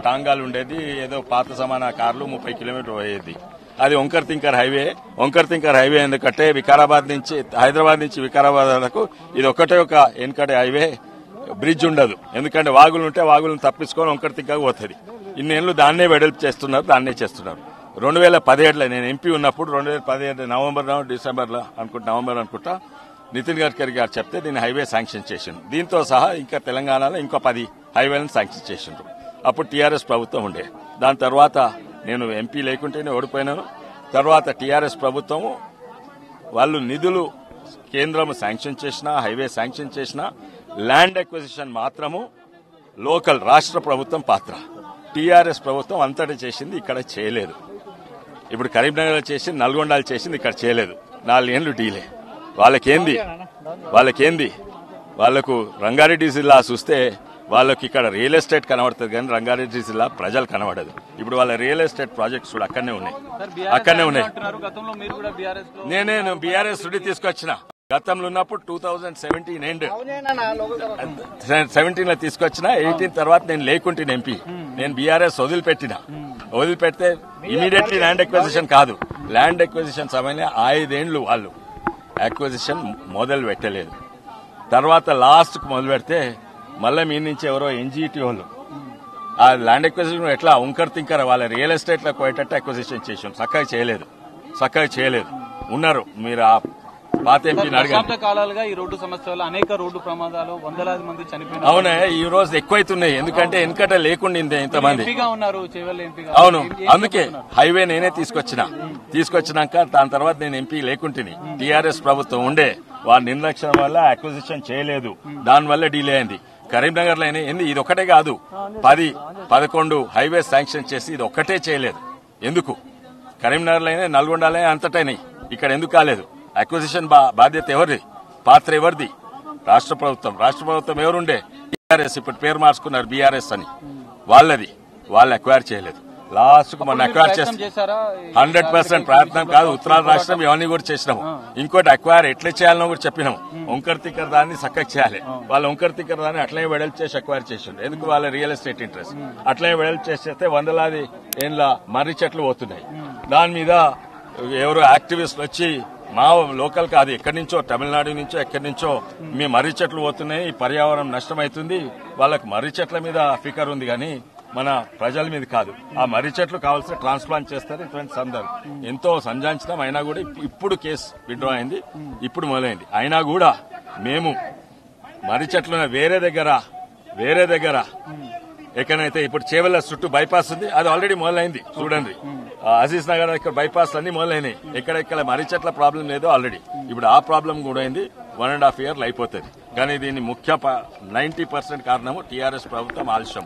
టాంగాలు ఉండేది, ఏదో పాత సమాన కార్లు 30 కిలోమీటర్లు పోయేది. అది వంకర్ తింకర్ హైవే ఎందుకంటే వికారాబాద్ నుంచి హైదరాబాద్ నుంచి వికారాబాద్ వరకు ఇది ఒక్కటే ఒక వెనుకటి హైవే, బ్రిడ్జ్ ఉండదు. ఎందుకంటే వాగులు ఉంటే వాగులను తప్పించుకొని వంకర్ తింకర్ పోతుంది. ఇన్నేళ్లు దాన్నే వెడల్పు చేస్తున్నారు. 2017లో నేను ఎంపీ ఉన్నప్పుడు 2017 నవంబర్ అనుకుంటా నితిన్ గడ్కరీ గారు చెప్తే దీన్ని హైవే శాంక్షన్ చేసిండు. దీంతో సహా ఇంకా తెలంగాణలో ఇంకో 10 హైవేలను శాంక్షన్ చేసిండ్రు. అప్పుడు టీఆర్ఎస్ ప్రభుత్వం ఉండే. దాని తర్వాత నేను ఎంపీ లేకుంటేనే ఓడిపోయినాను. తర్వాత టీఆర్ఎస్ ప్రభుత్వం వాళ్ళు నిధులు కేంద్రం శాంక్షన్ చేసినా, హైవే శాంక్షన్ చేసినా ల్యాండ్ అక్విజిషన్ మాత్రము లోకల్ రాష్ట్ర ప్రభుత్వం పాత్ర. టీఆర్ఎస్ ప్రభుత్వం అంతటా చేసింది, ఇక్కడ చేయలేదు. ఇప్పుడు కరీంనగర్ చేసింది, నల్గొండలు చేసింది, ఇక్కడ చేయలేదు. 4 ఏళ్లు డీలే. వాళ్ళకేంది వాళ్లకు రంగారెడ్డి జిల్లా చూస్తే వాళ్ళకి ఇక్కడ రియల్ ఎస్టేట్ కనబడుతుంది కానీ రంగారెడ్డి జిల్లా ప్రజలు కనబడదు. ఇప్పుడు వాళ్ళ రియల్ ఎస్టేట్ ప్రాజెక్ట్స్ కూడా అక్కడనే ఉన్నాయి. నేను బీఆర్ఎస్ నుండి తీసుకొచ్చిన గతంలో ఉన్నప్పుడు 2017లో తీసుకొచ్చిన. 18 తర్వాత నేను లేకుంటే ఎంపీ నేను బీఆర్ఎస్ వదిలిపెడితే ఇమీడియట్లీ ల్యాండ్ అక్విజిషన్ కాదు. ల్యాండ్ అక్విజిషన్ సమయంలో 5 ఏళ్లు వాళ్ళు అక్విజిషన్ మొదలు పెట్టలేదు. తర్వాత లాస్ట్ కు మొదలు పెడితే మళ్ళీ మీ నుంచి ఎవరో ఎన్జీటీ వాళ్ళు ఆ ల్యాండ్ అక్విజిషన్ ఎట్లా వంకర్ తింకర్ వాళ్ళ రియల్ ఎస్టేట్ లో పోయేటట్టు అక్విజిషన్ చేసాం. చక్కగా చేయలేదు. ఉన్నారు మీరు ఆ పాత ఎంపీని అడగండి. కాలాలుగా ఈ రోడ్డు సమస్య వల్ల అనేక రోడ్డు ప్రమాదాలు, వందలాది మంది చనిపోయినారు. అవునే, ఈ రోజు ఎక్కువైతున్నాయి. ఎందుకంటే వెనకట లేకుండా ఇంతమంది ఉన్నారు. అవును, అందుకే హైవే నేనే తీసుకొచ్చినాక దాని తర్వాత నేను ఎంపీ లేకుంటుని టీఆర్ఎస్ ప్రభుత్వం ఉండే వారి నిర్లక్ష్యం వల్ల అక్విజిషన్ చేయలేదు. దానివల్ల డిలే అయింది. కరీంనగర్ లో ఏంది ఇది ఒక్కటే కాదు, 10-11 హైవే శాంక్షన్ చేసి ఇది ఒక్కటే చేయలేదు. ఎందుకు కరీంనగర్ లో నల్గొండలో అంతటైనాయి, ఇక్కడ ఎందుకు కాలేదు? అక్విజిషన్ బాధ్యత ఎవరిది? పాత్ర ఎవరిది? రాష్ట్ర ప్రభుత్వం ఎవరుండే? టీఆర్ఎస్ ఇప్పుడు పేరు మార్చుకున్నారు బీఆర్ఎస్ అని. వాళ్ళు అక్వైర్ చేయలేదు. లాస్ట్ కు మనం అక్వైర్ చేస్తాం 100% ప్రయత్నం కాదు. ఉత్తరాంధ్ర రాష్ట్రం ఇవన్నీ కూడా చేసినాము. ఇంకోటి అక్వైర్ ఎట్లా చేయాలనో కూడా చెప్పినాము. వంకర్ తిక్కర్ దాన్ని చక్కగా చేయాలి. వాళ్ళు వంకర్ తిక్కర్ దాన్ని అట్లనే వెడల్పు చేసి అక్వైర్ చేసిండు. ఎందుకు? వాళ్ళ రియల్ ఎస్టేట్ ఇంట్రెస్ట్. అట్లనే వెడల్పు చేస్తే వందలాది ఏండ్ల మర్రి చెట్లు పోతున్నాయి. దాని మీద ఎవరో యాక్టివిస్టులు వచ్చి మా లోకల్ కాదు, ఎక్కడి నుంచో తమిళనాడు నుంచో ఎక్కడి నుంచో మీ మర్రి చెట్లు పోతున్నాయి, పర్యావరణం నష్టమైతుంది. వాళ్ళకి మర్రి చెట్ల మీద ఫికర్ ఉంది కానీ మన ప్రజల మీద కాదు. ఆ మర్రి చెట్లు కావాల్సిన ట్రాన్స్ప్లాంట్ చేస్తారు. ఇటువంటి సందర్భం ఎంతో సంజాయించడం అయినా కూడా ఇప్పుడు కేసు విత్డ్రా అయింది, ఇప్పుడు మొదలైంది. అయినా కూడా మేము మర్రి చెట్లు వేరే దగ్గర ఎక్కడైతే ఇప్పుడు చేవెళ్ల చుట్టూ బైపాస్ ఉంది, అది ఆల్రెడీ మొదలైంది. చూడండి, అజీజ్ నగర్ ఇక్కడ బైపాస్ అన్ని మొదలైనాయి. ఎక్కడెక్కడ మర్రి చెట్ల ప్రాబ్లం లేదో ఆల్రెడీ ఇప్పుడు ఆ ప్రాబ్లం కూడా అయింది. 1.5 years అయిపోతుంది. కానీ దీన్ని ముఖ్య 90% కారణము టీఆర్ఎస్ ప్రభుత్వం ఆలస్యం.